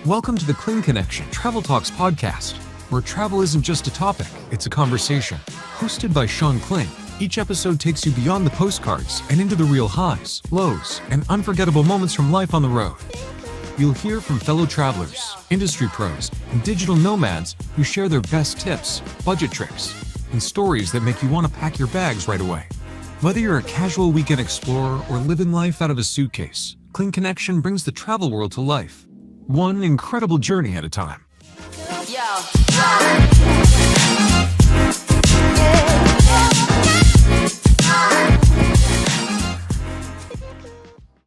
Welcome to the Clean Connection Travel Talks podcast, where travel isn't just a topic, it's a conversation. Hosted by Sean Kling, each episode takes you beyond the postcards and into the real highs, lows, and unforgettable moments from life on the road. You'll hear from fellow travelers, industry pros, and digital nomads who share their best tips, budget tricks, and stories that make you want to pack your bags right away. Whether you're a casual weekend explorer or living life out of a suitcase, Clean Connection brings the travel world to life, one incredible journey at a time.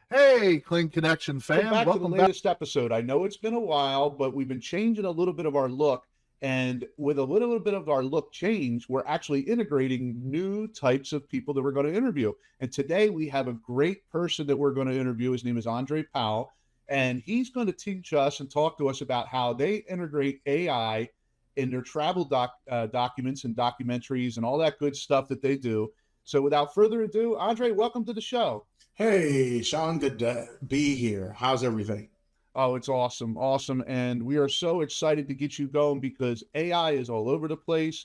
Hey, Clean Connection fam. Welcome to the latest episode. I know it's been a while, but we've been changing a little bit of our look. And with a little bit of our look change, we're actually integrating new types of people that we're going to interview. And today we have a great person that we're going to interview. His name is Powell. And he's going to teach us and talk to us about how they integrate AI in their travel documents and documentaries and all that good stuff that they do. So without further ado, Andre, welcome to the show. Hey, Sean, good to be here. How's everything? Oh, it's awesome. Awesome. And we are so excited to get you going because AI is all over the place.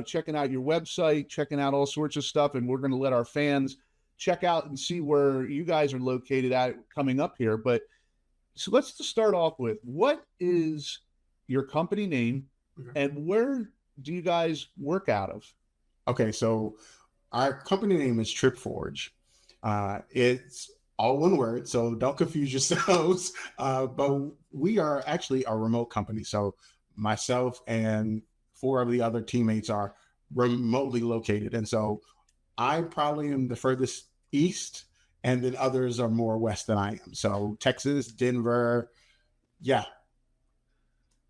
Checking out your website, checking out all sorts of stuff. And we're going to let our fans check out and see where you guys are located at coming up here. But so let's just start off with, what is your company name and where do you guys work out of? Okay, so our company name is TripForge. It's all one word, so don't confuse yourselves. But we are actually a remote company. So myself and 4 of the other teammates are remotely located. And so I probably am the furthest east, and then others are more west than I am. So Texas, Denver, yeah.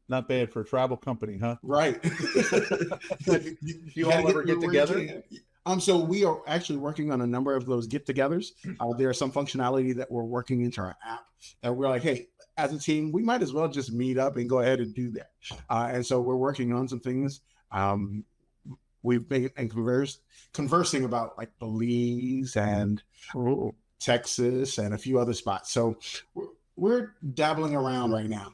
Not bad for a travel company, huh? Right. You all ever get together? So we are actually working on a number of those get-togethers. There are some functionality that we're working into our app, and we're like, hey, as a team, we might as well just meet up and go ahead and do that. And so we're working on some things. We've been conversing about like Belize and Texas and a few other spots. So we're dabbling around right now.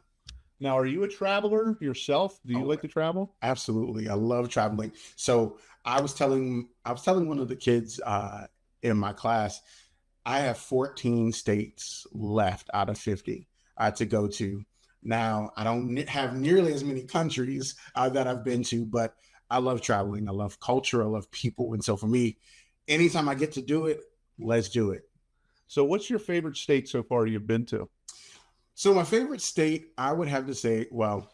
Now, are you a traveler yourself? Do you like to travel? Absolutely. I love traveling. So I was telling one of the kids in my class, I have 14 states left out of 50 to go to. Now, I don't have nearly as many countries that I've been to, but I love traveling. I love culture. I love people. And so for me, anytime I get to do it, let's do it. So what's your favorite state so far you've been to? So my favorite state, I would have to say, well,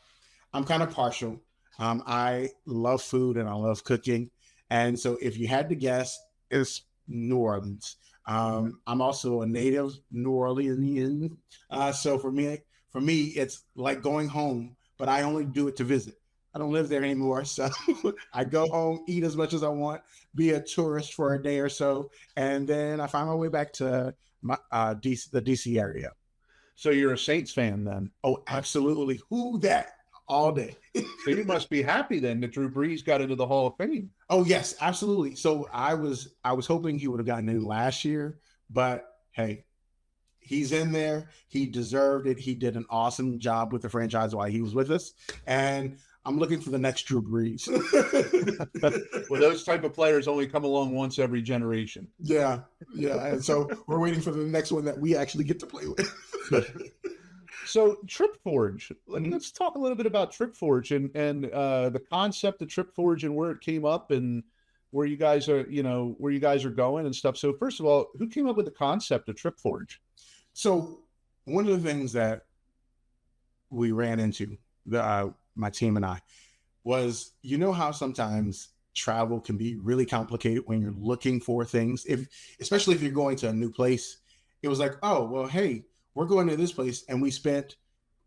I'm kind of partial. I love food and I love cooking. And so if you had to guess, it's New Orleans. I'm also a native New Orleanian. So for me, it's like going home, but I only do it to visit. I don't live there anymore. So I go home, eat as much as I want, be a tourist for a day or so. And then I find my way back to the DC area. So you're a Saints fan then? Oh, absolutely. Who that? All day. So you must be happy then that Drew Brees got into the Hall of Fame. Oh, yes, absolutely. So I was hoping he would have gotten in last year, but hey, he's in there. He deserved it. He did an awesome job with the franchise while he was with us. And I'm looking for the next Drew Brees. Well, those type of players only come along once every generation. Yeah. And so we're waiting for the next one that we actually get to play with. So TripForge, let's talk a little bit about TripForge and the concept of TripForge and where it came up and where you guys are going and stuff. So first of all, who came up with the concept of TripForge? So one of the things that we ran into, my team and I, was, how sometimes travel can be really complicated when you're looking for things, especially if you're going to a new place. It was like, oh, well, hey, we're going to this place, and we spent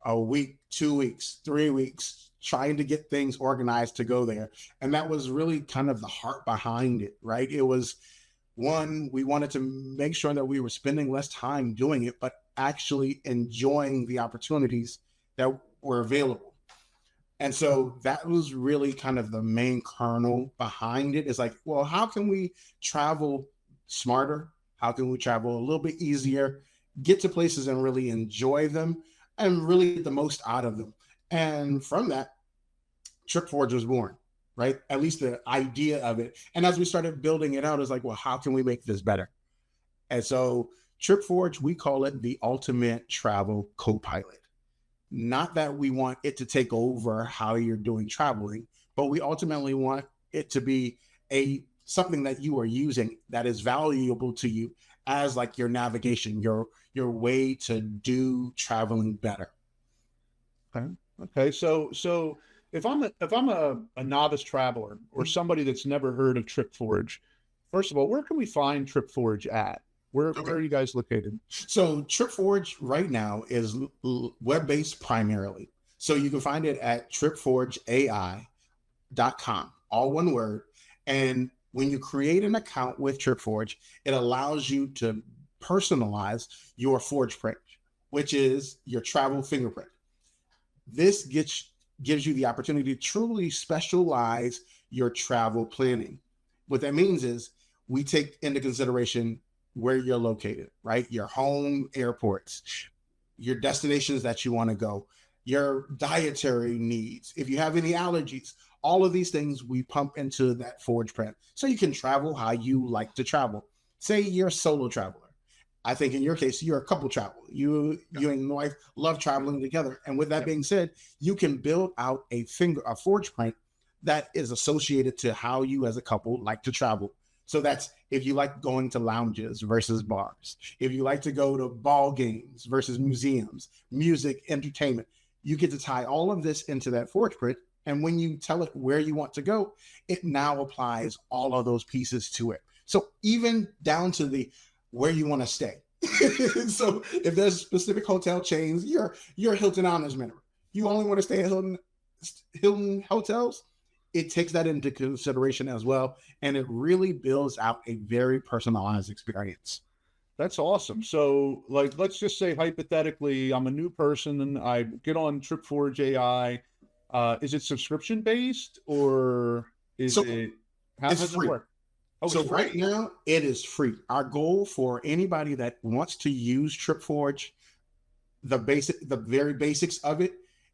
a week, 2 weeks, 3 weeks trying to get things organized to go there. And that was really kind of the heart behind it, right? It was, one, we wanted to make sure that we were spending less time doing it, but actually enjoying the opportunities that were available. And so that was really kind of the main kernel behind it. It's like, well, how can we travel smarter? How can we travel a little bit easier, get to places and really enjoy them? and really get the most out of them. And from that, TripForge was born, right? At least the idea of it. And as we started building it out, it's like, well, how can we make this better? And so TripForge, we call it the ultimate travel copilot. Not that we want it to take over how you're doing traveling, but we ultimately want it to be something that you are using that is valuable to you as like your navigation, your way to do traveling better. Okay. Okay. So if I'm a novice traveler or somebody that's never heard of TripForge, first of all, where can we find TripForge at? Where are you guys located? So TripForge right now is web-based primarily. So you can find it at TripForgeAI.com, all one word. And when you create an account with TripForge, it allows you to personalize your ForgePrint, which is your travel fingerprint. This gives you the opportunity to truly specialize your travel planning. What that means is we take into consideration where you're located, right? Your home airports, your destinations that you want to go, your dietary needs, if you have any allergies, all of these things we pump into that ForgePrint so you can travel how you like to travel. Say you're a solo traveler. I think in your case, you're a couple traveler. You and your wife love traveling together. And with that being said, you can build out a ForgePrint that is associated to how you as a couple like to travel. So that's if you like going to lounges versus bars, if you like to go to ball games versus museums, music, entertainment, you get to tie all of this into that ForgePrint. And when you tell it where you want to go, it now applies all of those pieces to it. So even down to where you want to stay. So if there's specific hotel chains, you're a Hilton Honors member. You only want to stay at Hilton hotels. It takes that into consideration as well. And it really builds out a very personalized experience. That's awesome. So like, let's just say hypothetically, I'm a new person and I get on TripForge AI. Is it subscription based or how does it work? Oh, so right now it is free. Our goal for anybody that wants to use TripForge, the very basics of it,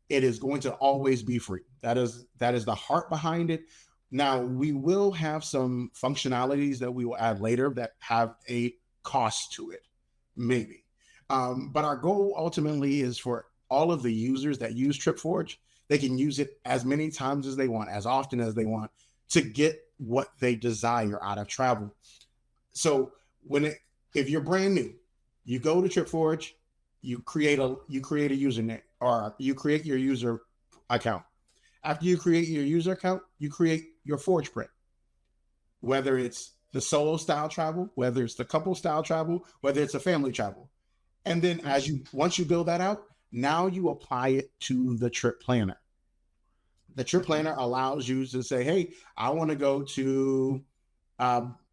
it is going to always be free. That is the heart behind it. Now we will have some functionalities that we will add later that have a cost to it, maybe. But our goal ultimately is for all of the users that use TripForge, they can use it as many times as they want, as often as they want, to get what they desire out of travel. So if you're brand new, you go to TripForge, you create a username or you create your user account. After you create your user account, you create your ForgePrint. Whether it's the solo style travel, whether it's the couple style travel, whether it's a family travel. And then once you build that out, now you apply it to the trip planner. The trip planner allows you to say, hey, I want to go to,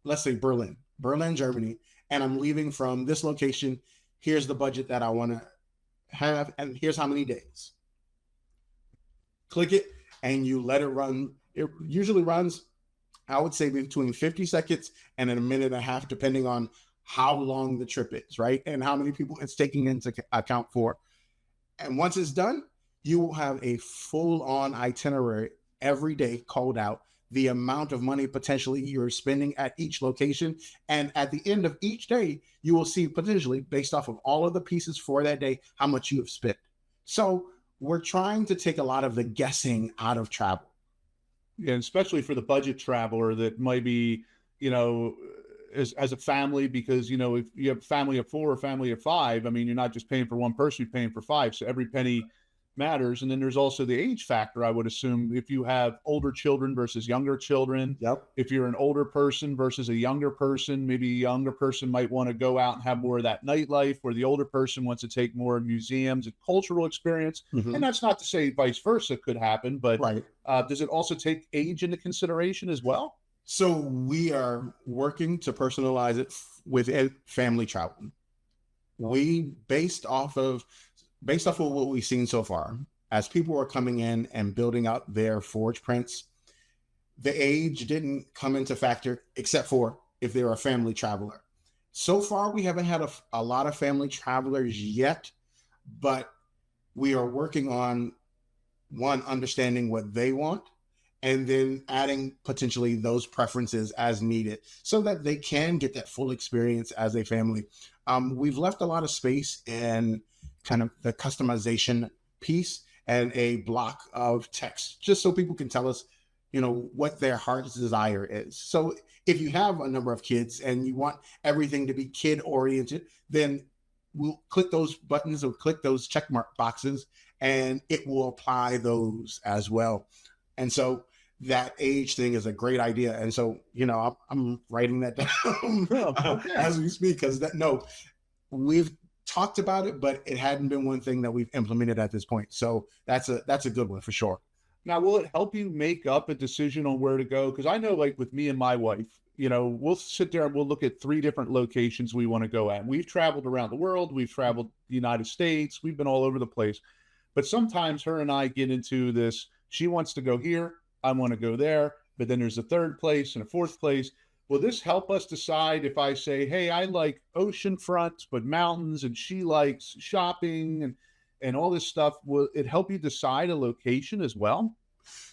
let's say Berlin, Germany, and I'm leaving from this location. Here's the budget that I want to have, and here's how many days. Click it, and you let it run. It usually runs, I would say, between 50 seconds and a minute and a half, depending on how long the trip is, right? And how many people it's taking into account for. And once it's done, you will have a full-on itinerary every day called out, the amount of money potentially you're spending at each location. And at the end of each day, you will see potentially, based off of all of the pieces for that day, how much you have spent. So we're trying to take a lot of the guessing out of travel. Yeah, and especially for the budget traveler that might be, as a family, because, if you have a family of 4 or family of 5, I mean, you're not just paying for one person, you're paying for 5. So every penny matters. And then there's also the age factor, I would assume, if you have older children versus younger children. Yep. If you're an older person versus a younger person, maybe a younger person might want to go out and have more of that nightlife, where the older person wants to take more museums and cultural experience. Mm-hmm. And that's not to say vice versa could happen, but right. Does it also take age into consideration as well? So we are working to personalize it with family travel. We based off of what we've seen so far, as people are coming in and building out their ForgePrints, the age didn't come into factor except for if they're a family traveler. So far, we haven't had a lot of family travelers yet, but we are working on one, understanding what they want, and then adding potentially those preferences as needed so that they can get that full experience as a family. We've left a lot of space in kind of the customization piece and a block of text just so people can tell us, what their heart's desire is. So if you have a number of kids and you want everything to be kid oriented, then we'll click those buttons or click those check mark boxes and it will apply those as well. And so that age thing is a great idea. And so, I'm writing that down as we speak, because we've talked about it, but it hadn't been one thing that we've implemented at this point. So that's a good one for sure. Now, will it help you make up a decision on where to go? Because I know, like with me and my wife, we'll sit there and we'll look at 3 different locations we want to go at. We've traveled around the world. We've traveled the United States. We've been all over the place. But sometimes her and I get into this. She wants to go here. I want to go there. But then there's a 3rd place and a 4th place. Will this help us decide if I say, hey, I like oceanfront, but mountains, and she likes shopping and all this stuff? Will it help you decide a location as well?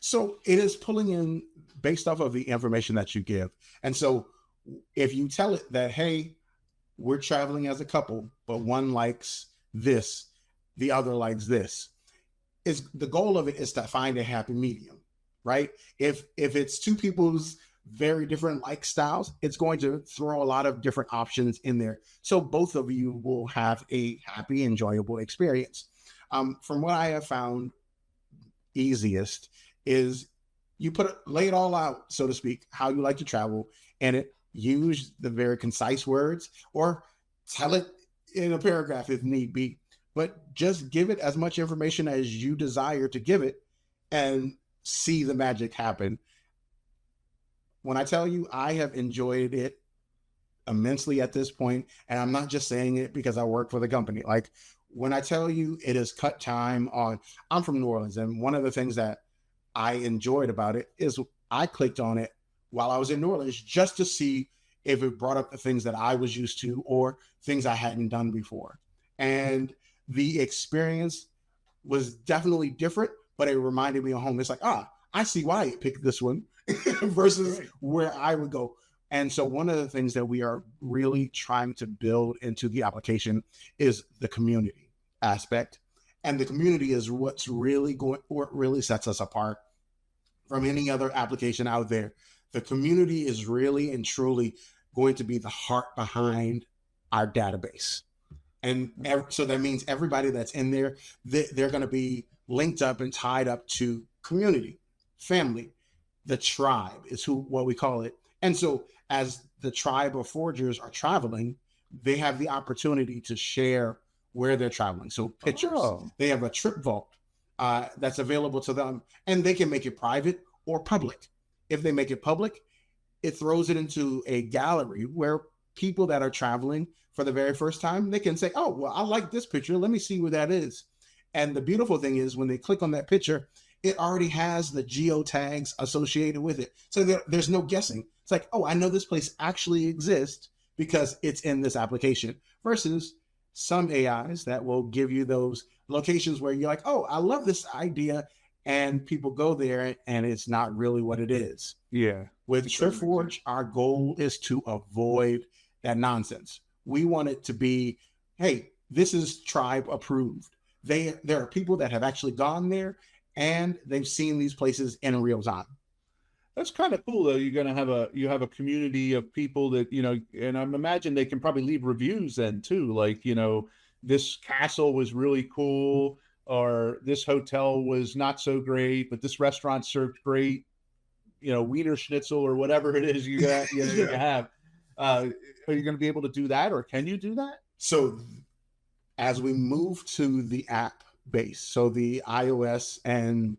So it is pulling in based off of the information that you give. And so if you tell it that, hey, we're traveling as a couple, but one likes this, the other likes this, is the goal of it is to find a happy medium, right? If it's 2 people's very different like styles, it's going to throw a lot of different options in there. So both of you will have a happy, enjoyable experience. From what I have found easiest is you lay it all out, so to speak, how you like to travel, and use the very concise words or tell it in a paragraph if need be, but just give it as much information as you desire to give it and see the magic happen. When I tell you, I have enjoyed it immensely at this point, and I'm not just saying it because I work for the company. Like when I tell you it has cut time on, I'm from New Orleans, and one of the things that I enjoyed about it is I clicked on it while I was in New Orleans just to see if it brought up the things that I was used to or things I hadn't done before. And the experience was definitely different, but it reminded me of home. It's like, I see why it picked this one versus where I would go. And so one of the things that we are really trying to build into the application is the community aspect. And the community is what really sets us apart from any other application out there. The community is really and truly going to be the heart behind our database. And so that means everybody that's in there, they're going to be linked up and tied up to community, family. The tribe is what we call it. And so as the tribe of forgers are traveling, they have the opportunity to share where they're traveling. So pictures, they have a trip vault that's available to them, and they can make it private or public. If they make it public, it throws it into a gallery where people that are traveling for the very first time, they can say, oh, well, I like this picture. Let me see where that is. And the beautiful thing is when they click on that picture, it already has the geo tags associated with it. So there's no guessing. It's like, oh, I know this place actually exists because it's in this application, versus some AIs that will give you those locations where you're like, oh, I love this idea. And people go there and it's not really what it is. Yeah. With TripForge, our goal is to avoid that nonsense. We want it to be, hey, this is tribe approved. There are people that have actually gone there and they've seen these places in real time. That's kind of cool though. You're going to have a community of people that, and I'm imagine they can probably leave reviews then too. Like, this castle was really cool, or this hotel was not so great, but this restaurant served great, Wiener Schnitzel or whatever it is you got, you have. Are you going to be able to do that, or can you do that? So as we move to the app base, so the iOS and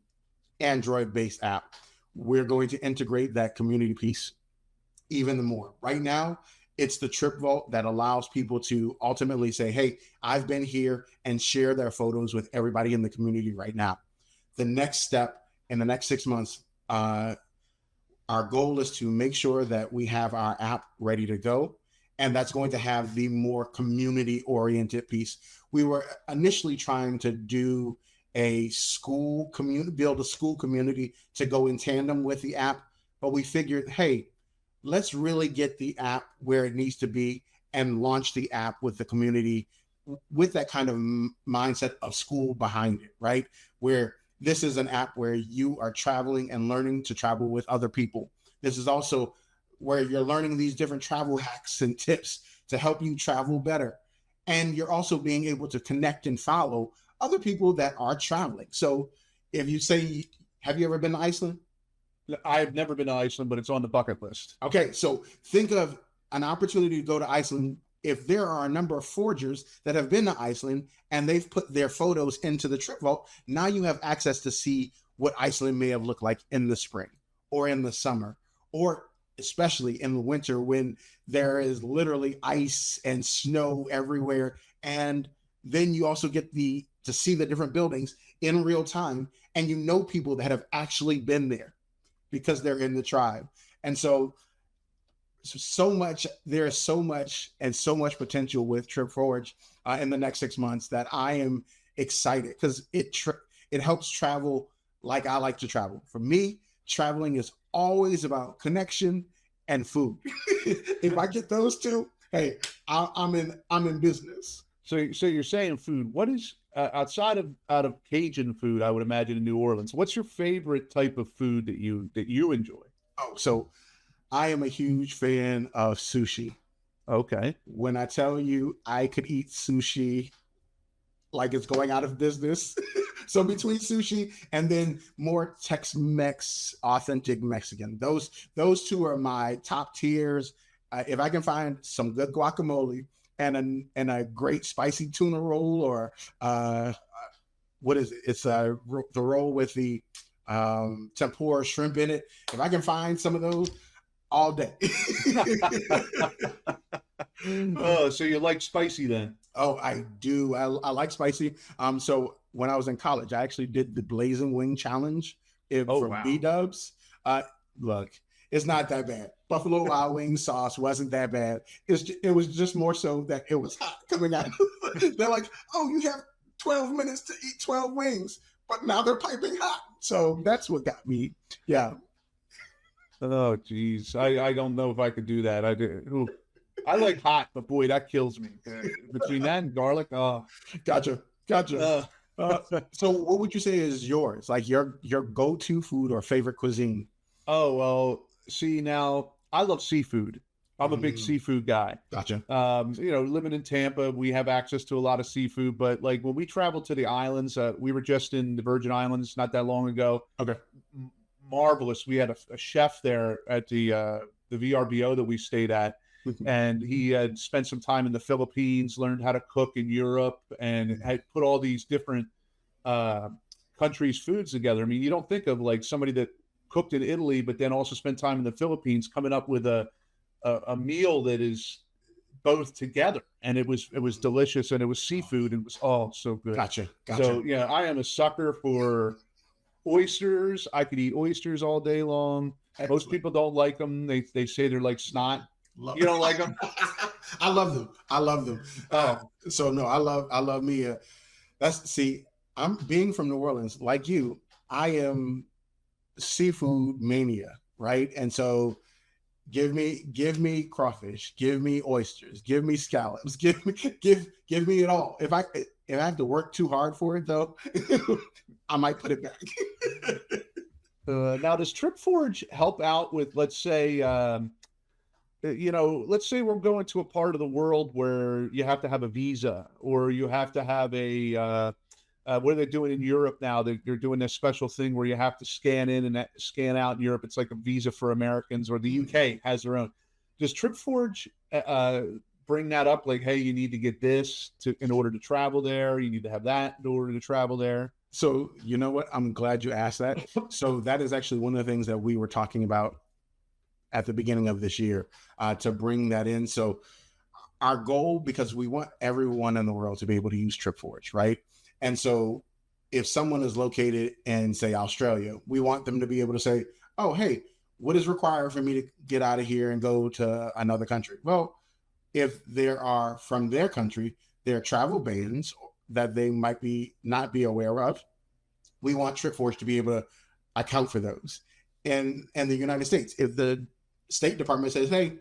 Android based app, we're going to integrate that community piece even more. Right now, it's the Trip Vault that allows people to ultimately say, hey, I've been here, and share their photos with everybody in the community right now. The next step in the next 6 months, our goal is to make sure that we have our app ready to go. And that's going to have the more community oriented piece. We were initially trying to do a school community, build a school community to go in tandem with the app. But we figured, hey, let's really get the app where it needs to be and launch the app with the community with that kind of mindset of school behind it, right? Where this is an app where you are traveling and learning to travel with other people. This is also where you're learning these different travel hacks and tips to help you travel better. And you're also being able to connect and follow other people that are traveling. So if you say, have you ever been to Iceland? I've never been to Iceland, but it's on the bucket list. Okay, so think of an opportunity to go to Iceland. If there are a number of forgers that have been to Iceland and they've put their photos into the trip vault, now you have access to see what Iceland may have looked like in the spring or in the summer, or especially in the winter when there is literally ice and snow everywhere. And then you also get to see the different buildings in real time, and you know people that have actually been there because they're in the tribe. And so there is so much potential with TripForge in the next 6 months that I am excited, because it helps travel like I like to travel. For me, traveling is always about connection and food. If I get those two, hey, I'm in business. So you're saying food. What is outside of Cajun food? I would imagine in New Orleans. What's your favorite type of food that you enjoy? Oh, so I am a huge fan of sushi. Okay. When I tell you I could eat sushi like it's going out of business. So between sushi and then more Tex-Mex, authentic Mexican, those two are my top tiers. If I can find some good guacamole and a great spicy tuna roll, or what is it? It's the roll with the tempura shrimp in it. If I can find some of those, all day. Oh, so you like spicy then? Oh, I do. I like spicy. So when I was in college, I actually did the Blazing Wing Challenge for wow. B-dubs. Look, it's not that bad. Buffalo Wild Wing sauce wasn't that bad. It was just more so that it was hot coming out. They're like, oh, you have 12 minutes to eat 12 wings, but now they're piping hot. So that's what got me. Yeah. Oh, geez. I don't know if I could do that. I like hot, but boy, that kills me. Between that and garlic, oh. Gotcha. So what would you say is yours? Like your go-to food or favorite cuisine? Oh, well, see, now I love seafood. I'm a big seafood guy. Gotcha. Living in Tampa, we have access to a lot of seafood, but like when we traveled to the islands, we were just in the Virgin Islands not that long ago. Okay. Marvelous. We had a chef there at the VRBO that we stayed at, and he had spent some time in the Philippines, learned how to cook in Europe, and had put all these different countries' foods together. I mean, you don't think of like somebody that cooked in Italy, but then also spent time in the Philippines, coming up with a meal that is both together, and it was delicious, and it was seafood, and it was so good. Gotcha. So yeah, I am a sucker for oysters. I could eat oysters all day long. Excellent. Most people don't like them. They say they're like snot. You don't like them? I love them. So no, I love me. I'm being from New Orleans, like you. I am seafood mania, right? And so give me crawfish, give me oysters, give me scallops, give me it all. If I have to work too hard for it though, I might put it back. Now, does TripForge help out with, let's say we're going to a part of the world where you have to have a visa, or you have to have a what are they doing in Europe now? They're doing this special thing where you have to scan in and scan out in Europe. It's like a visa for Americans, or the UK has their own. Does TripForge bring that up? Like, hey, you need to get this in order to travel there. You need to have that in order to travel there. So you know what? I'm glad you asked that. So that is actually one of the things that we were talking about at the beginning of this year, to bring that in. So our goal, because we want everyone in the world to be able to use TripForge, right? And so if someone is located in, say, Australia, we want them to be able to say, oh, hey, what is required for me to get out of here and go to another country? Well, If there are from their country, there are travel bans that they might be not be aware of, we want TripForge to be able to account for those. And the United States, if the State Department says, hey,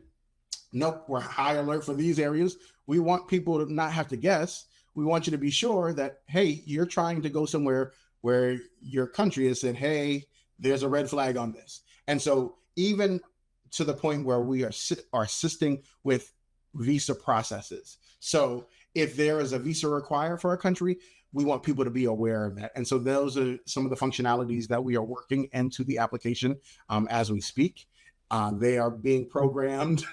nope, we're high alert for these areas, we want people to not have to guess. We want you to be sure that, hey, you're trying to go somewhere where your country has said, hey, there's a red flag on this. And so even to the point where we are assisting with visa processes. So if there is a visa required for a country, we want people to be aware of that. And so those are some of the functionalities that we are working into the application as we speak. They are being programmed.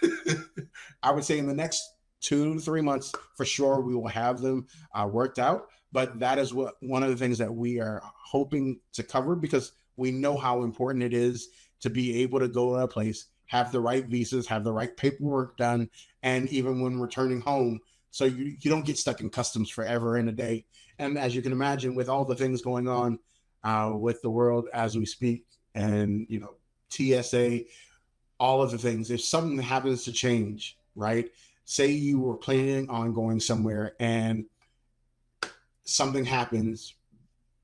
I would say in the next 2 to 3 months, for sure, we will have them worked out. But that is one of the things that we are hoping to cover, because we know how important it is to be able to go to a place, have the right visas, have the right paperwork done, and even when returning home, so you don't get stuck in customs forever and a day. And as you can imagine, with all the things going on with the world as we speak, and TSA, all of the things, if something happens to change, right? Say you were planning on going somewhere and something happens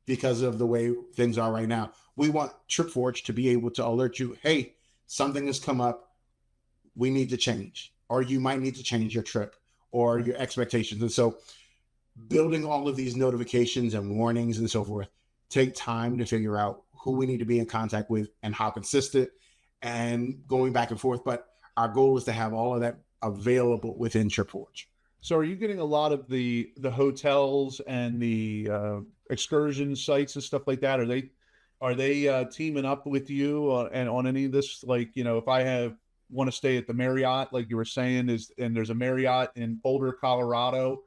because of the way things are right now. We want TripForge to be able to alert you, hey, something has come up, we need to change, or you might need to change your trip or your expectations. And so building all of these notifications and warnings and so forth take time to figure out who we need to be in contact with and how consistent, and going back and forth. But our goal is to have all of that available within TripForge. So are you getting a lot of the hotels and the excursion sites and stuff like that? Are they teaming up with you and on any of this? Like, if I want to stay at the Marriott, like you were saying, and there's a Marriott in Boulder, Colorado.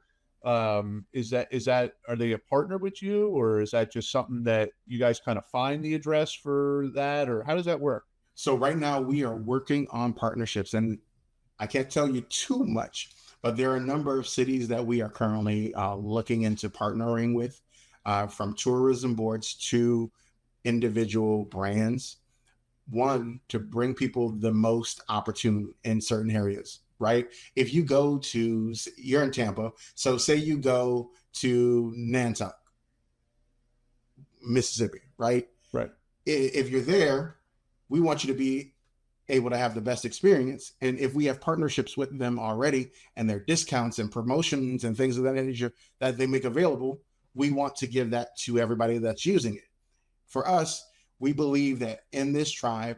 Is that are they a partner with you, or is that just something that you guys kind of find the address for that, or how does that work? So right now we are working on partnerships, and I can't tell you too much, but there are a number of cities that we are currently looking into partnering with, from tourism boards to individual brands. One, to bring people the most opportune in certain areas, right? If you go to, you're in Tampa, so say you go to Nantucket, Mississippi, right? Right. If you're there, we want you to be able to have the best experience. And if we have partnerships with them already, and their discounts and promotions and things of that nature that they make available, we want to give that to everybody that's using it. For us, we believe that in this tribe,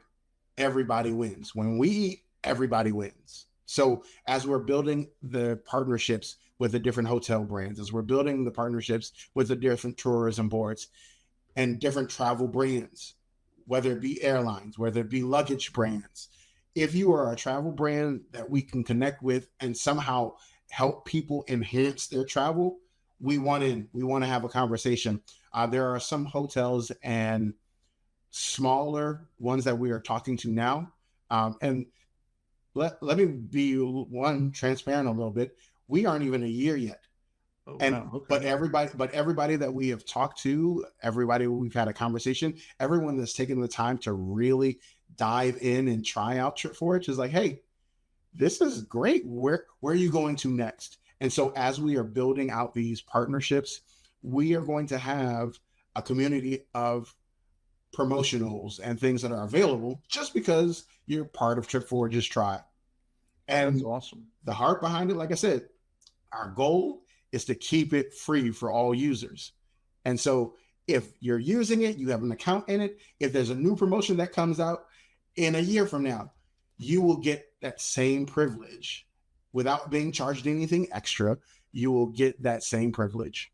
everybody wins. When we eat, everybody wins. So as we're building the partnerships with the different hotel brands, as we're building the partnerships with the different tourism boards and different travel brands, whether it be airlines, whether it be luggage brands, if you are a travel brand that we can connect with and somehow help people enhance their travel, we want to have a conversation. There are some hotels and smaller ones that we are talking to now. And let me be transparent a little bit. We aren't even a year yet. Oh, And wow. Okay. but everybody that we have talked to, everybody we've had a conversation, everyone that's taken the time to really dive in and try out TripForge is like, hey, this is great. Where are you going to next? And so as we are building out these partnerships, we are going to have a community of promotionals and things that are available just because you're part of TripForge's tribe. And That's awesome. the heart behind it, like I said, our goal is to keep it free for all users. And so if you're using it, you have an account in it, if there's a new promotion that comes out in a year from now, you will get that same privilege without being charged anything extra. You will get that same privilege.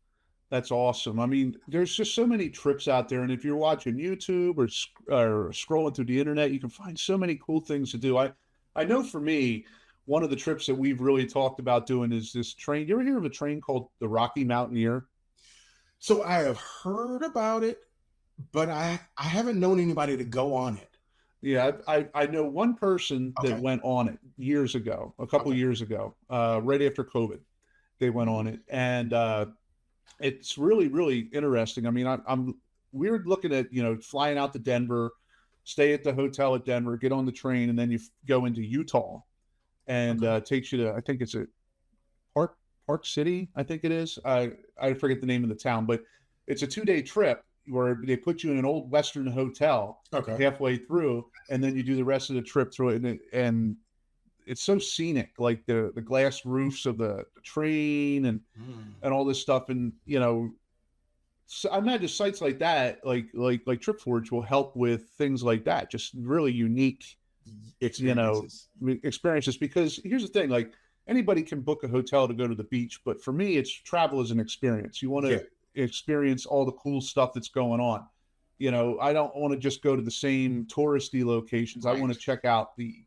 That's awesome. I mean, there's just so many trips out there, and if you're watching YouTube or scrolling through the internet, you can find so many cool things to do. I know for me, one of the trips that we've really talked about doing is this train. You ever hear of a train called the Rocky Mountaineer? So I have heard about it, but I haven't known anybody to go on it. Yeah, I know one person that Okay. went on it years ago, a couple Okay. years ago, right after COVID, they went on it, and it's really, really interesting. I mean, we were looking at, flying out to Denver, stay at the hotel at Denver, get on the train, and then you go into Utah. and takes you to, I think it's a Park City, I think it is. I forget the name of the town, but it's a 2-day trip where they put you in an old Western hotel Okay. halfway through, and then you do the rest of the trip through it. And it's so scenic, like the glass roofs of the train and all this stuff. And, you know, so I imagine sites like that, like TripForge will help with things like that. Just really unique, Experiences. experiences. Because here's the thing, like anybody can book a hotel to go to the beach, but for me, it's travel as an experience. You want to experience all the cool stuff that's going on. You know, I don't want to just go to the same touristy locations. I want to check out the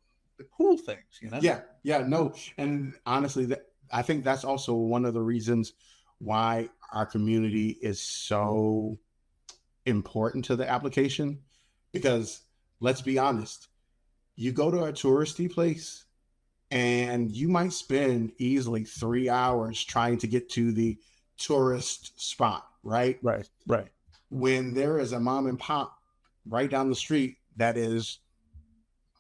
cool things, you know? Yeah, no. And honestly, I think that's also one of the reasons why our community is so important to the application. Because let's be honest, you go to a touristy place and you might spend easily 3 hours trying to get to the tourist spot, right? Right. When there is a mom and pop right down the street that is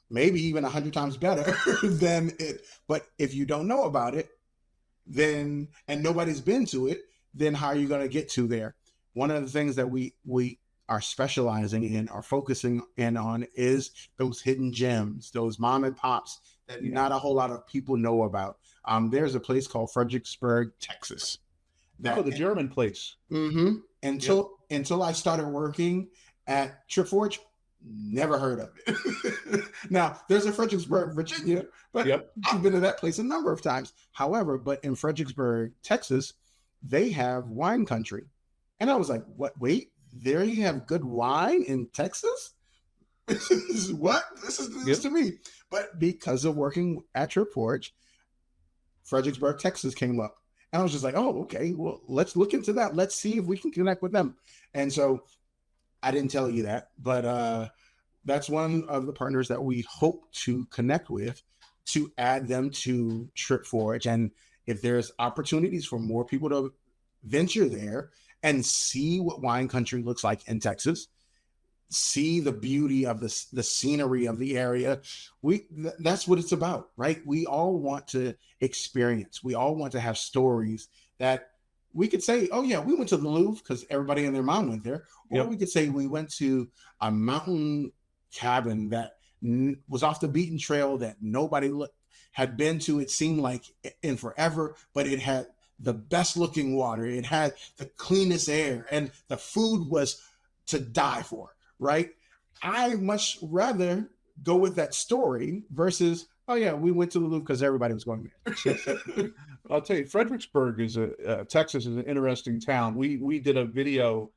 maybe even 100 times better than it. But if you don't know about it, then, and nobody's been to it, then how are you going to get to there? One of the things that we are specializing in, are focusing in on, is those hidden gems, those mom and pops that not a whole lot of people know about. There's a place called Fredericksburg, Texas. The German place. Until I started working at TripForge, never heard of it. Now, there's a Fredericksburg, Virginia, but I've been to that place a number of times. However, but in Fredericksburg, Texas, they have wine country. And I was like, what? Wait, there you have good wine in Texas? What? This is news to me. But because of working at TripForge, Fredericksburg, Texas came up. And I was just like, oh, okay, well, let's look into that. Let's see if we can connect with them. And so I didn't tell you that, but that's one of the partners that we hope to connect with, to add them to TripForge. And if there's opportunities for more people to venture there and see what wine country looks like in Texas, see the beauty of the scenery of the area, that's what it's about, right? We all want to experience. We all want to have stories that we could say, oh yeah, we went to the Louvre because everybody and their mom went there. Or we could say we went to a mountain cabin that was off the beaten trail that nobody had been to, it seemed like, in forever, but it had the best looking water. It had the cleanest air, and the food was to die for, right? I much rather go with that story versus, oh yeah, we went to the Louvre because everybody was going there. I'll tell you, Fredericksburg is Texas is an interesting town. We did a video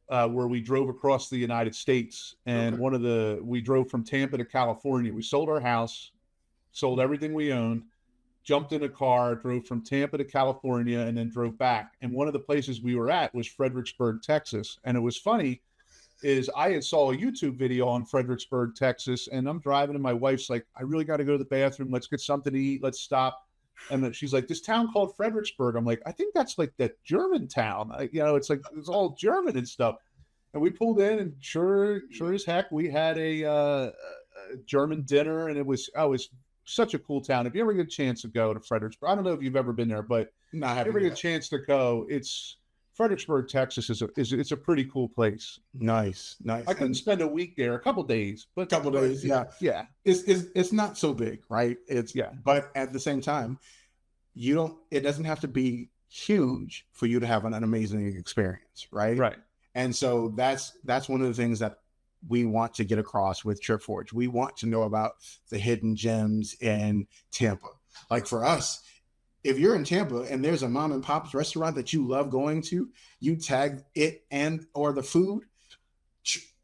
where we drove across the United States, and we drove from Tampa to California. We sold our house, sold everything we owned, jumped in a car, drove from Tampa to California, and then drove back. And one of the places we were at was Fredericksburg, Texas. And it was funny, is I had saw a YouTube video on Fredericksburg, Texas, and I'm driving and my wife's like, I really got to go to the bathroom. Let's get something to eat. Let's stop. And then she's like, this town called Fredericksburg. I'm like, I think that's like that German town. It's like, it's all German and stuff. And we pulled in, and sure as heck, we had a German dinner, and it was such a cool town. If you ever get a chance to go to Fredericksburg, I don't know if you've ever been there, but if you ever get a chance to go, Fredericksburg, Texas it's a pretty cool place. Nice. I couldn't spend a week there, a couple days, but yeah. It's not so big, right? But at the same time, it doesn't have to be huge for you to have an amazing experience, right? Right. And so that's one of the things that we want to get across with TripForge. We want to know about the hidden gems in Tampa. Like for us, if you're in Tampa and there's a mom and pop's restaurant that you love going to, you tag it or the food,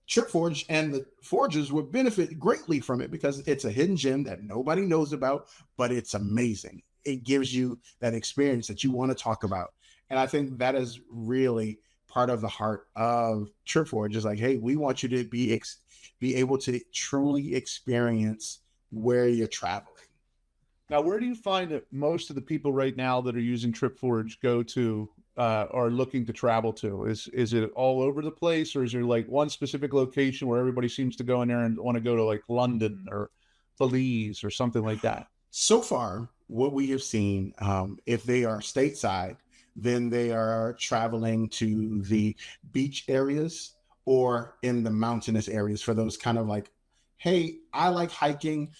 TripForge and the Forges will benefit greatly from it because it's a hidden gem that nobody knows about, but it's amazing. It gives you that experience that you want to talk about. And I think that is really part of the heart of TripForge, is like, hey, we want you to be able to truly experience where you're traveling. Now, where do you find that most of the people right now that are using TripForge go to are looking to travel to? Is it all over the place, or is there like one specific location where everybody seems to go in there and want to go to, like London or Belize or something like that? So far, what we have seen, if they are stateside, then they are traveling to the beach areas or in the mountainous areas for those kind of like, hey, I like hiking.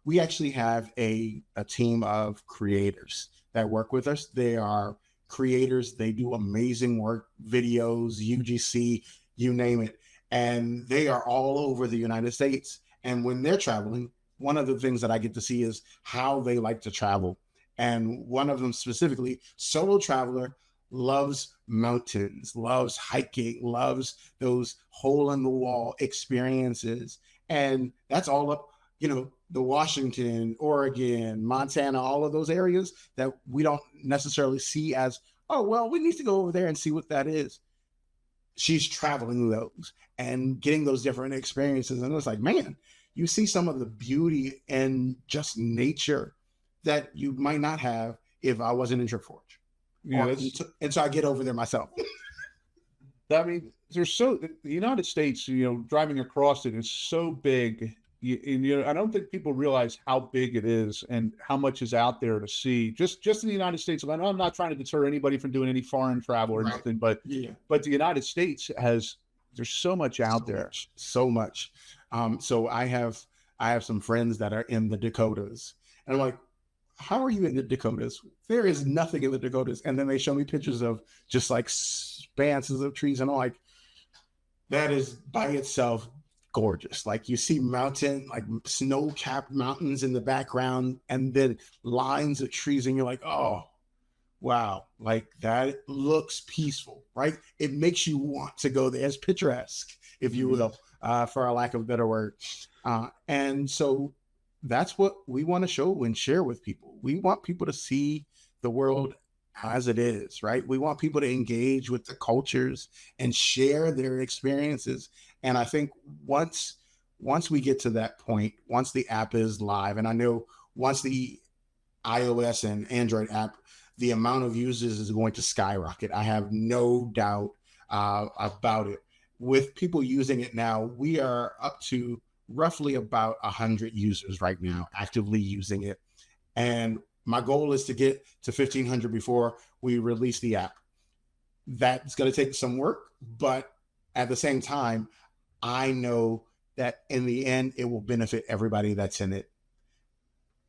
We actually have a team of creators that work with us. They are creators. They do amazing work, videos, UGC, you name it. And they are all over the United States. And when they're traveling, one of the things that I get to see is how they like to travel. And one of them specifically, solo traveler, loves mountains, loves hiking, loves those hole in the wall experiences. And that's all up, the Washington, Oregon, Montana, all of those areas that we don't necessarily see as, oh, well, we need to go over there and see what that is. She's traveling those and getting those different experiences. And it's like, man, you see some of the beauty and just nature that you might not have if I wasn't in TripForge. Yeah, And so I get over there myself. I mean, the United States, driving across it is so big. I don't think people realize how big it is and how much is out there to see. Just in the United States. I know I'm not trying to deter anybody from doing any foreign travel or Right. nothing, but Yeah. but the United States there's so much out there. So much. So I have some friends that are in the Dakotas, and I'm like, how are you in the Dakotas? There is nothing in the Dakotas. And then they show me pictures of just like expanses of trees, and I'm like, that is by itself gorgeous. Like you see mountain, like snow-capped mountains in the background, and then lines of trees, and you're like, oh, wow, like that looks peaceful, right? It makes you want to go there. It's picturesque, if you will, for a lack of a better word. And so that's what we want to show and share with people. We want people to see the world as it is, right? We want people to engage with the cultures and share their experiences. And I think once we get to that point, once the app is live, and I know once the iOS and Android app, the amount of users is going to skyrocket. I have no doubt about it. With people using it now, we are up to roughly about 100 users right now actively using it. And my goal is to get to 1,500 before we release the app. That's going to take some work, but at the same time, I know that in the end, it will benefit everybody that's in it.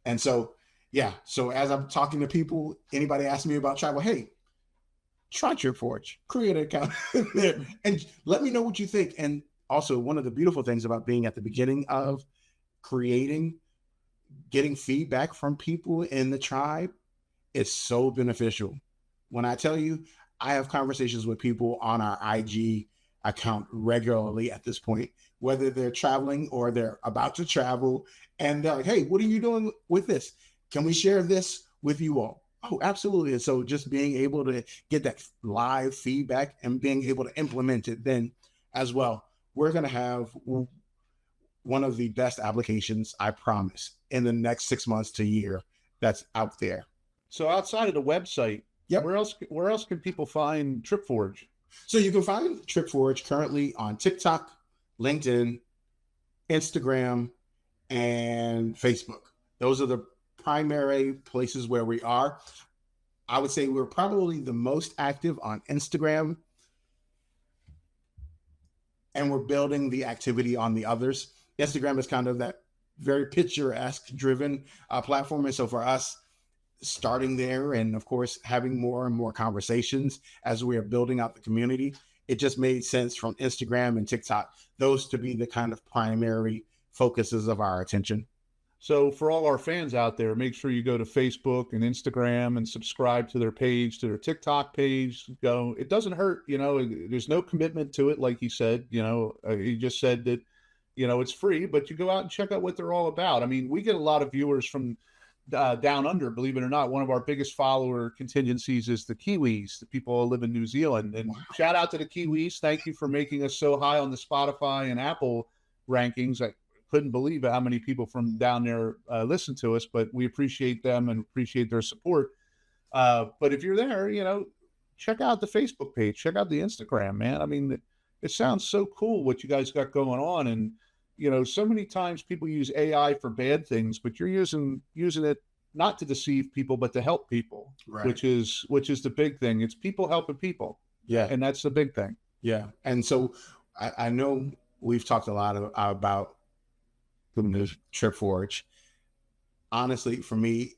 And so, yeah. So as I'm talking to people, anybody asks me about travel, hey, try TripForge, create an account there, and let me know what you think. And also, one of the beautiful things about being at the beginning of creating, getting feedback from people in the tribe, is so beneficial. When I tell you, I have conversations with people on our IG account regularly at this point, whether they're traveling or they're about to travel, and they're like, hey, what are you doing with this? Can we share this with you all? Oh, absolutely. And so just being able to get that live feedback and being able to implement it then as well. We're going to have one of the best applications, I promise, in the next 6 months to a year that's out there. So outside of the website, Yep. Where else can people find TripForge? So you can find TripForge currently on TikTok, LinkedIn, Instagram, and Facebook. Those are the primary places where we are. I would say we're probably the most active on Instagram, and we're building the activity on the others. Instagram is kind of that very picturesque driven platform. And so for us, starting there and of course having more and more conversations as we are building out the community, it just made sense from Instagram and TikTok, those to be the kind of primary focuses of our attention. So for all our fans out there, make sure you go to Facebook and Instagram and subscribe to their page, to their TikTok page. Go. It doesn't hurt, there's no commitment to it. Like you said, he just said that, it's free, but you go out and check out what they're all about. I mean, we get a lot of viewers from down under, believe it or not. One of our biggest follower contingencies is the Kiwis, the people who live in New Zealand. And shout out to the Kiwis. Thank you for making us so high on the Spotify and Apple rankings. I couldn't believe how many people from down there listen to us, but we appreciate them and appreciate their support. But if you're there, check out the Facebook page, check out the Instagram, man. I mean, it sounds so cool what you guys got going on. And so many times people use AI for bad things, but you're using it not to deceive people, but to help people, Right. which is the big thing. It's people helping people. Yeah. And that's the big thing. Yeah. And so I know we've talked a lot about TripForge. Honestly, for me,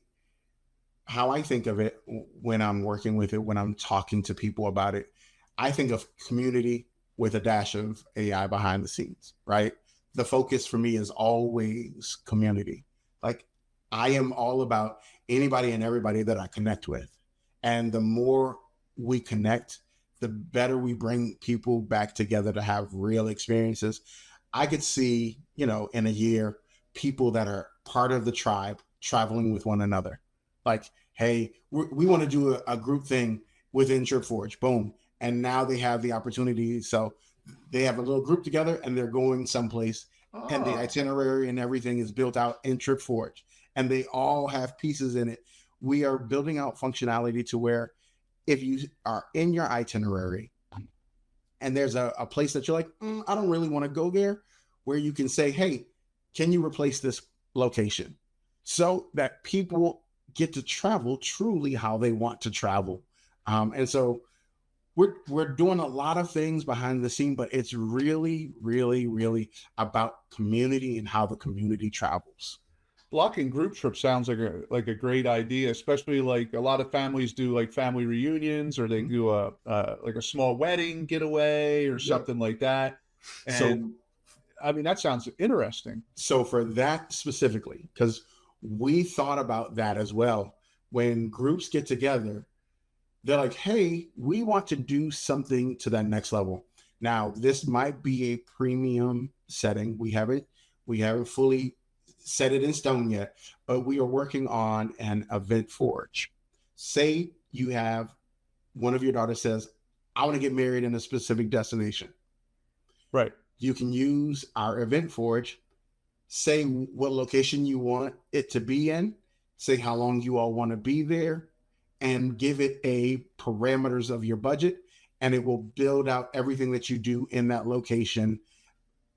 how I think of it when I'm working with it, when I'm talking to people about it, I think of community with a dash of AI behind the scenes, right? The focus for me is always community. Like, I am all about anybody and everybody that I connect with. And the more we connect, the better we bring people back together to have real experiences. I could see, in a year, people that are part of the tribe traveling with one another. Like, hey, we want to do a group thing within TripForge. Boom. And now they have the opportunity. So they have a little group together and they're going someplace, and the itinerary and everything is built out in TripForge, and they all have pieces in it. We are building out functionality to where if you are in your itinerary and there's a place that you're like, I don't really want to go there, where you can say, hey, can you replace this location? So that people get to travel truly how they want to travel. And so we're doing a lot of things behind the scene, but it's really, really, really about community and how the community travels. Blocking group trips sounds like a great idea, especially like a lot of families do like family reunions, or they do like a small wedding getaway or something like that. And So, I mean, that sounds interesting. so for that specifically, because we thought about that as well. When groups get together, they're like, hey, we want to do something to that next level. Now, this might be a premium setting. We haven't fully set it in stone yet, but we are working on an event forge. Say you have one of your daughters says, I want to get married in a specific destination. Right. You can use our event forge, say what location you want it to be in, say how long you all want to be there, and give it a parameters of your budget, and it will build out everything that you do in that location.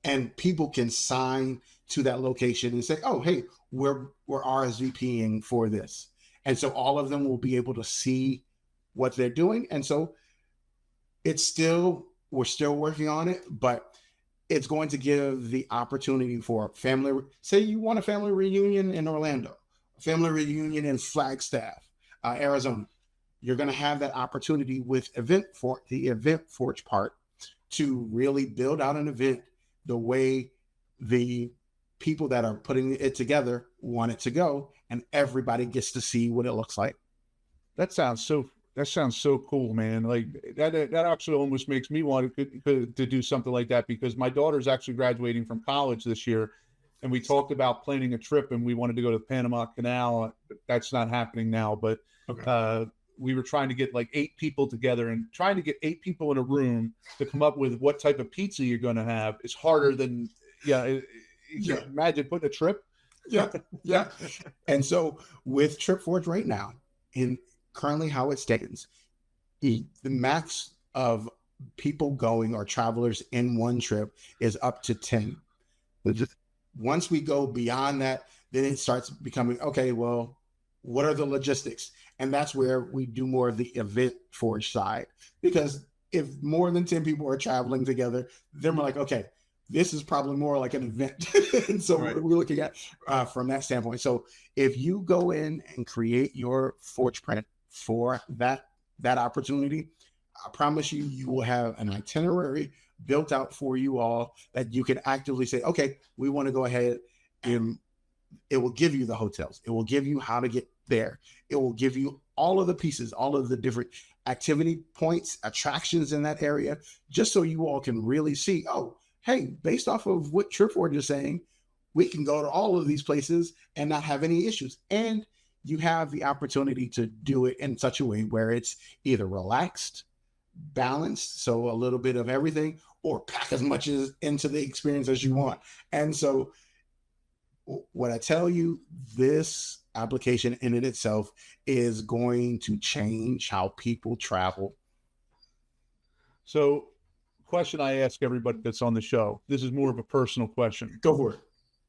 And people can sign to that location and say, oh, hey, we're RSVPing for this. And so all of them will be able to see what they're doing. And so we're still working on it, but it's going to give the opportunity for family. Say you want a family reunion in Orlando, a family reunion in Flagstaff, Arizona. You're going to have that opportunity with the event forge part to really build out an event the way the people that are putting it together want it to go, and everybody gets to see what it looks like. That sounds so cool, man. Like that actually almost makes me want to do something like that, because my daughter's actually graduating from college this year, and we talked about planning a trip, and we wanted to go to the Panama Canal. That's not happening now, but we were trying to get like 8 people together, and trying to get 8 people in a room to come up with what type of pizza you're going to have is harder than, imagine putting a trip. Yeah. And so with TripForge right now, in currently how it stands, the max of people going or travelers in one trip is up to 10. Once we go beyond that, then it starts becoming, okay, well, what are the logistics? And that's where we do more of the event forge side. Because if more than 10 people are traveling together, then we're like, okay, this is probably more like an event. And so we're looking at from that standpoint. So if you go in and create your ForgePrint for that opportunity, I promise you will have an itinerary built out for you all that you can actively say, okay, we want to go ahead, and it will give you the hotels. It will give you how to get there. It will give you all of the pieces, all of the different activity points, attractions in that area, just so you all can really see, oh, hey, based off of what TripForge is saying, we can go to all of these places and not have any issues. And you have the opportunity to do it in such a way where it's either relaxed, balanced, so a little bit of everything, or pack as much as into the experience as you want. And so what I tell you, this application in it itself is going to change how people travel. So question I ask everybody that's on the show. This is more of a personal question. Go for it.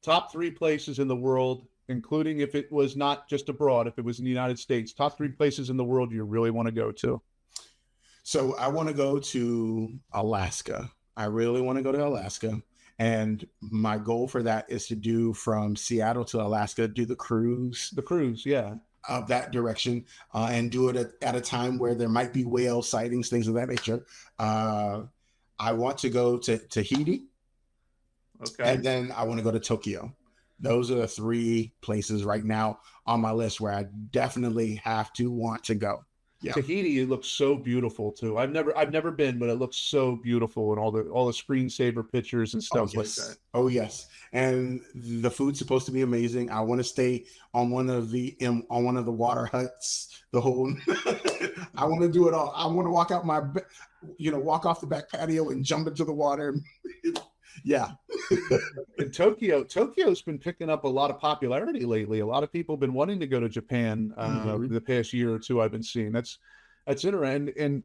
Top 3 places in the world, including if it was not just abroad, if it was in the United States, top 3 places in the world you really want to go to. So I want to go to Alaska. I really want to go to Alaska. And my goal for that is to do from Seattle to Alaska, do the cruise. The cruise, yeah. Of that direction, and do it at a time where there might be whale sightings, things of that nature. I want to go to Tahiti. Okay. And then I want to go to Tokyo. Those are the 3 places right now on my list where I definitely want to go. Yeah. Tahiti, it looks so beautiful too. I've never been, but it looks so beautiful, and all the screensaver pictures and stuff like that. Oh yes, and the food's supposed to be amazing. I want to stay on one of the water huts. The whole, I want to do it all. I want to walk out walk off the back patio and jump into the water. Yeah. In Tokyo's been picking up a lot of popularity lately. A lot of people have been wanting to go to Japan the past year or two. I've been seeing that's interesting. And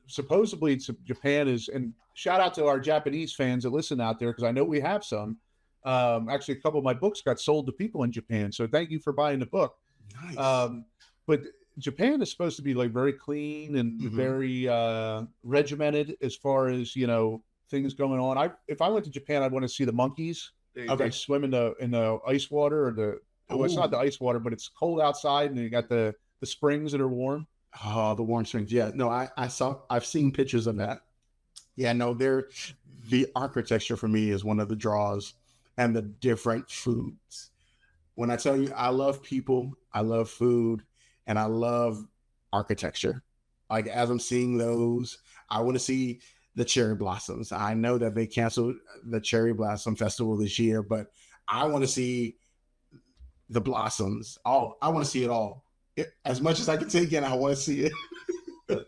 supposedly Japan is, and shout out to our Japanese fans that listen out there, because I know we have some. Actually, a couple of my books got sold to people in Japan, so thank you for buying the book. Nice. But Japan is supposed to be like very clean and very regimented as far as things going on. If I went to Japan, I'd want to see the monkeys. They swim in the ice water, or it's not the ice water, but it's cold outside, and you got the springs that are warm. Oh, the warm springs. Yeah. No, I've seen pictures of that. Yeah, no, the architecture for me is one of the draws, and the different foods. When I tell you I love people, I love food, and I love architecture. Like, as I'm seeing those, I want to see the cherry blossoms. I know that they canceled the cherry blossom festival this year, but I want to see the blossoms. I want to see it all. As much as I can take in, I want to see it.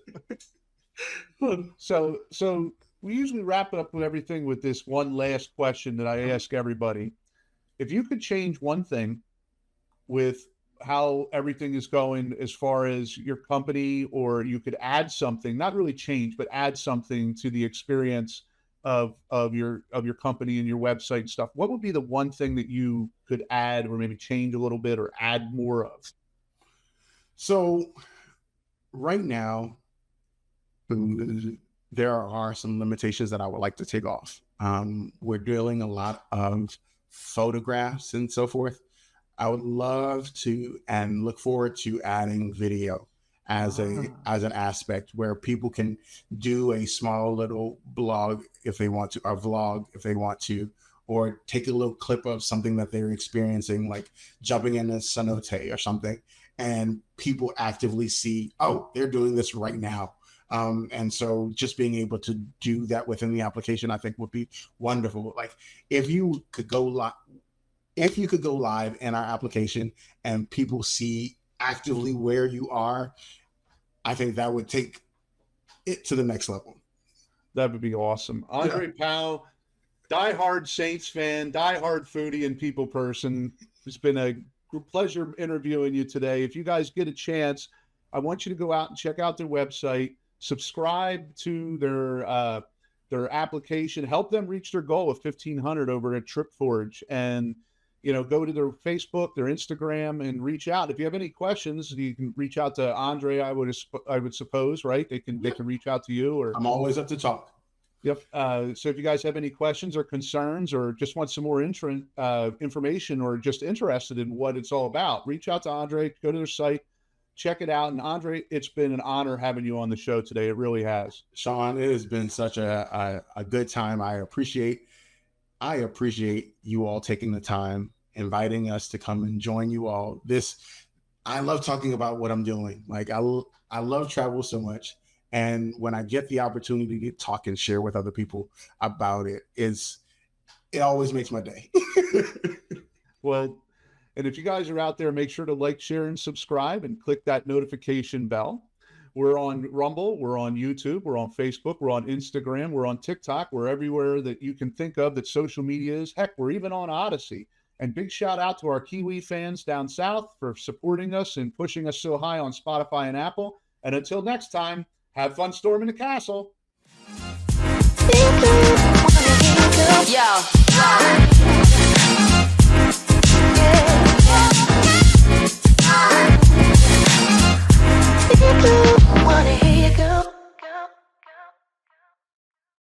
So we usually wrap it up with everything with this one last question that I ask everybody. If you could change one thing with how everything is going as far as your company, or you could add something, not really change, but add something to the experience of your company and your website and stuff, what would be the one thing that you could add, or maybe change a little bit, or add more of? So right now, there are some limitations that I would like to take off. We're doing a lot of photographs and so forth. I would love to and look forward to adding video as an aspect where people can do a small little blog if they want to, or vlog if they want to, or take a little clip of something that they're experiencing, like jumping in a cenote or something, and people actively see, oh, they're doing this right now. And so just being able to do that within the application, I think would be wonderful. Like, if you could go live in our application and people see actively where you are, I think that would take it to the next level. That would be awesome. Andre Powell, diehard Saints fan, diehard foodie and people person. It's been a pleasure interviewing you today. If you guys get a chance, I want you to go out and check out their website, subscribe to their application, help them reach their goal of 1,500 over at TripForge, and go to their Facebook, their Instagram, and reach out. If you have any questions, you can reach out to Andre. I would suppose, right? They can reach out to you, or I'm always up to talk. Yep. So if you guys have any questions or concerns, or just want some more information, or just interested in what it's all about, reach out to Andre. Go to their site, check it out. And Andre, it's been an honor having you on the show today. It really has. Sean, it has been such a good time. I appreciate you all taking the time, inviting us to come and join you all. I love talking about what I'm doing. Like, I love travel so much. And when I get the opportunity to talk and share with other people about it, it always makes my day. Well, and if you guys are out there, make sure to like, share, and subscribe, and click that notification bell. We're on Rumble, we're on YouTube, we're on Facebook, we're on Instagram, we're on TikTok, we're everywhere that you can think of that social media is. Heck, we're even on Odyssey. And big shout out to our Kiwi fans down south for supporting us and pushing us so high on Spotify and Apple. And until next time, have fun storming the castle.